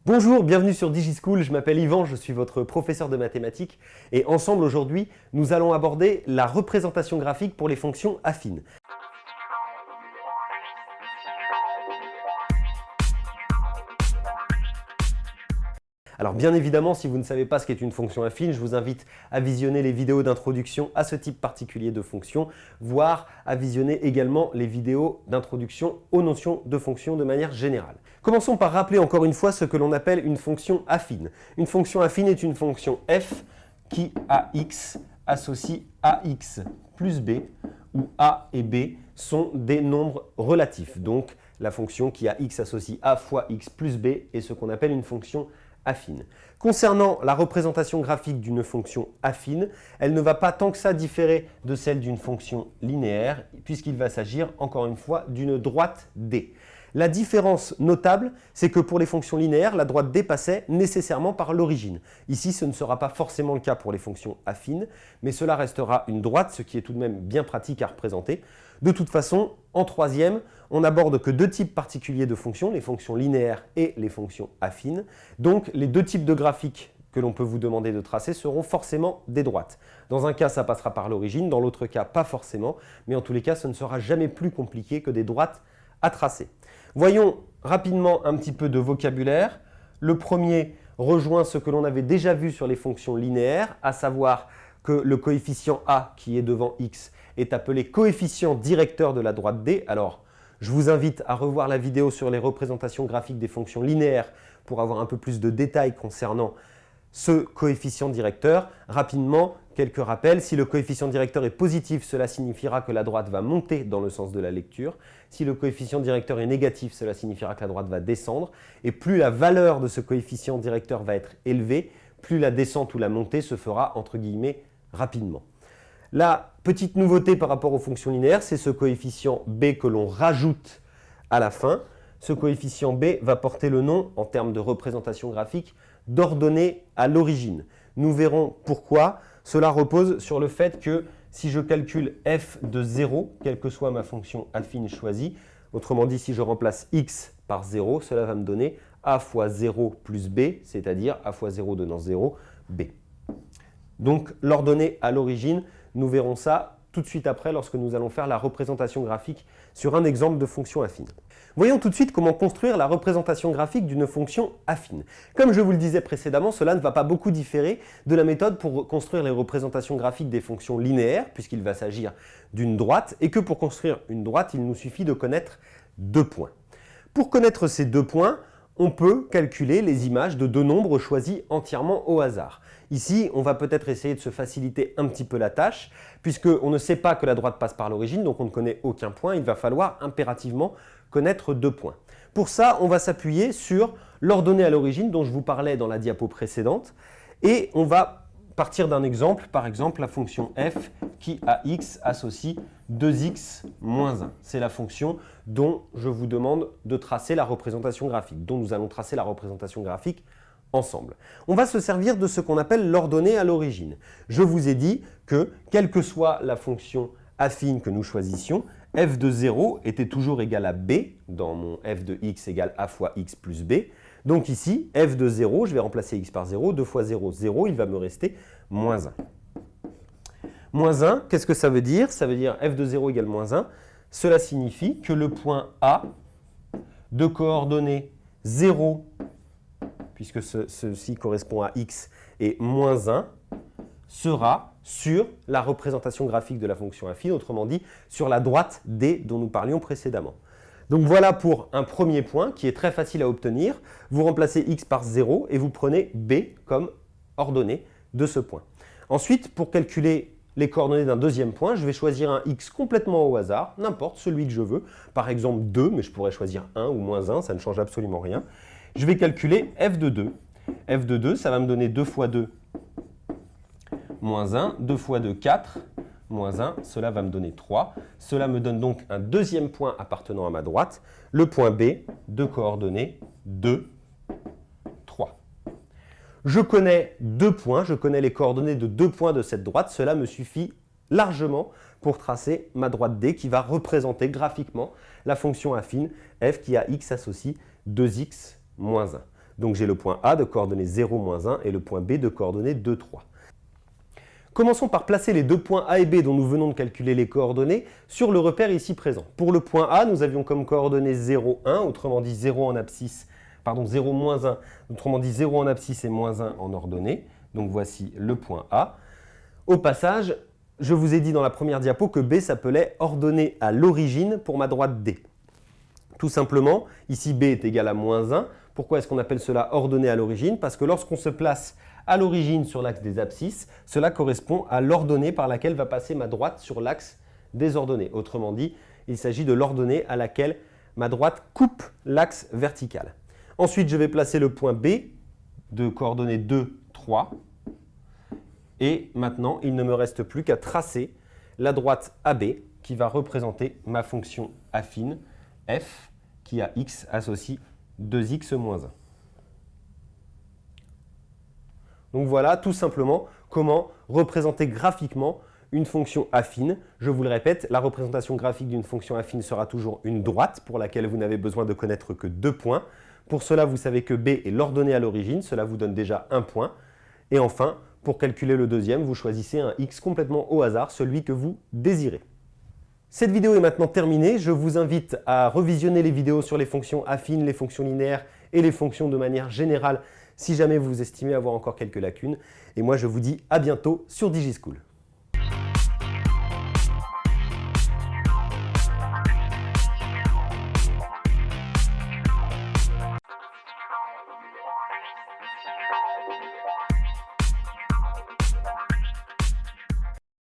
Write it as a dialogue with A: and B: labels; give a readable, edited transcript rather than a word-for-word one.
A: Bonjour, bienvenue sur DigiSchool, je m'appelle Yvan, je suis votre professeur de mathématiques et ensemble aujourd'hui, nous allons aborder la représentation graphique pour les fonctions affines. Alors bien évidemment, si vous ne savez pas ce qu'est une fonction affine, je vous invite à visionner les vidéos d'introduction à ce type particulier de fonction, voire à visionner également les vidéos d'introduction aux notions de fonction de manière générale. Commençons par rappeler encore une fois ce que l'on appelle une fonction affine. Une fonction affine est une fonction f qui à x associe ax plus b, où a et b sont des nombres relatifs. Donc la fonction qui à x associe a fois x plus b est ce qu'on appelle une fonction affine. Concernant la représentation graphique d'une fonction affine, elle ne va pas tant que ça différer de celle d'une fonction linéaire, puisqu'il va s'agir encore une fois d'une droite D. La différence notable, c'est que pour les fonctions linéaires, la droite D passait nécessairement par l'origine. Ici, ce ne sera pas forcément le cas pour les fonctions affines, mais cela restera une droite, ce qui est tout de même bien pratique à représenter. De toute façon, en troisième, on n'aborde que deux types particuliers de fonctions, les fonctions linéaires et les fonctions affines. Donc, les deux types de graphiques que l'on peut vous demander de tracer seront forcément des droites. Dans un cas, ça passera par l'origine, dans l'autre cas, pas forcément, mais en tous les cas, ce ne sera jamais plus compliqué que des droites à tracer. Voyons rapidement un petit peu de vocabulaire. Le premier rejoint ce que l'on avait déjà vu sur les fonctions linéaires, à savoir que le coefficient a qui est devant x est appelé coefficient directeur de la droite D. Alors, je vous invite à revoir la vidéo sur les représentations graphiques des fonctions linéaires pour avoir un peu plus de détails concernant ce coefficient directeur. Rapidement, quelques rappels. Si le coefficient directeur est positif, cela signifiera que la droite va monter dans le sens de la lecture. Si le coefficient directeur est négatif, cela signifiera que la droite va descendre. Et plus la valeur de ce coefficient directeur va être élevée, plus la descente ou la montée se fera entre guillemets rapidement. La petite nouveauté par rapport aux fonctions linéaires, c'est ce coefficient b que l'on rajoute à la fin. Ce coefficient b va porter le nom, en termes de représentation graphique, d'ordonnée à l'origine. Nous verrons pourquoi. Cela repose sur le fait que si je calcule f de 0, quelle que soit ma fonction affine choisie, autrement dit, si je remplace x par 0, cela va me donner a fois 0 plus b, c'est-à-dire a fois 0 donnant 0, b. Donc l'ordonnée à l'origine, nous verrons ça tout de suite après lorsque nous allons faire la représentation graphique sur un exemple de fonction affine. Voyons tout de suite comment construire la représentation graphique d'une fonction affine. Comme je vous le disais précédemment, cela ne va pas beaucoup différer de la méthode pour construire les représentations graphiques des fonctions linéaires, puisqu'il va s'agir d'une droite, et que pour construire une droite, il nous suffit de connaître deux points. Pour connaître ces deux points, on peut calculer les images de deux nombres choisis entièrement au hasard. Ici, on va peut-être essayer de se faciliter un petit peu la tâche, puisqu'on ne sait pas que la droite passe par l'origine, donc on ne connaît aucun point. Il va falloir impérativement connaître deux points. Pour ça, on va s'appuyer sur l'ordonnée à l'origine dont je vous parlais dans la diapo précédente, et on va partir d'un exemple, par exemple la fonction f qui à x associe 2x moins 1. C'est la fonction dont je vous demande de tracer la représentation graphique, dont nous allons tracer la représentation graphique ensemble. On va se servir de ce qu'on appelle l'ordonnée à l'origine. Je vous ai dit que, quelle que soit la fonction affine que nous choisissions, f de 0 était toujours égal à b, dans mon f de x égale a fois x plus b. Donc ici, f de 0, je vais remplacer x par 0, 2 fois 0, 0, il va me rester moins 1. Moins 1, qu'est-ce que ça veut dire? Ça veut dire f de 0 égale moins 1. Cela signifie que le point A de coordonnées 0, puisque ceci correspond à x, et moins 1, sera sur la représentation graphique de la fonction affine, autrement dit, sur la droite D dont nous parlions précédemment. Donc voilà pour un premier point qui est très facile à obtenir. Vous remplacez x par 0 et vous prenez b comme ordonnée de ce point. Ensuite, pour calculer les coordonnées d'un deuxième point, je vais choisir un x complètement au hasard, n'importe celui que je veux. Par exemple 2, mais je pourrais choisir 1 ou moins 1, ça ne change absolument rien. Je vais calculer f de 2. f de 2, ça va me donner 2 fois 2 moins 1, 2 fois 2, 4, moins 1, cela va me donner 3. Cela me donne donc un deuxième point appartenant à ma droite, le point B de coordonnées 2, 3. Je connais deux points, je connais les coordonnées de deux points de cette droite, cela me suffit largement pour tracer ma droite D qui va représenter graphiquement la fonction affine f qui à x associe 2x moins 1. Donc j'ai le point A de coordonnées 0, moins 1 et le point B de coordonnées 2, 3. Commençons par placer les deux points A et B dont nous venons de calculer les coordonnées sur le repère ici présent. Pour le point A, nous avions comme coordonnées 0, 1, autrement dit 0 en abscisse, pardon, 0, moins 1, autrement dit 0 en abscisse et moins 1 en ordonnée. Donc voici le point A. Au passage, je vous ai dit dans la première diapo que B s'appelait ordonnée à l'origine pour ma droite D. Tout simplement, ici B est égal à moins 1. Pourquoi est-ce qu'on appelle cela ordonnée à l'origine? Parce que lorsqu'on se place à l'origine sur l'axe des abscisses, cela correspond à l'ordonnée par laquelle va passer ma droite sur l'axe des ordonnées. Autrement dit, il s'agit de l'ordonnée à laquelle ma droite coupe l'axe vertical. Ensuite, je vais placer le point B de coordonnées 2, 3. Et maintenant, il ne me reste plus qu'à tracer la droite AB qui va représenter ma fonction affine f qui à x associe 2x moins 1. Donc voilà tout simplement comment représenter graphiquement une fonction affine. Je vous le répète, la représentation graphique d'une fonction affine sera toujours une droite pour laquelle vous n'avez besoin de connaître que 2 points. Pour cela, vous savez que B est l'ordonnée à l'origine, cela vous donne déjà 1 point. Et enfin, pour calculer le deuxième, vous choisissez un x complètement au hasard, celui que vous désirez. Cette vidéo est maintenant terminée. Je vous invite à revisionner les vidéos sur les fonctions affines, les fonctions linéaires et les fonctions de manière générale si jamais vous estimez avoir encore quelques lacunes. Et moi, je vous dis à bientôt sur DigiSchool.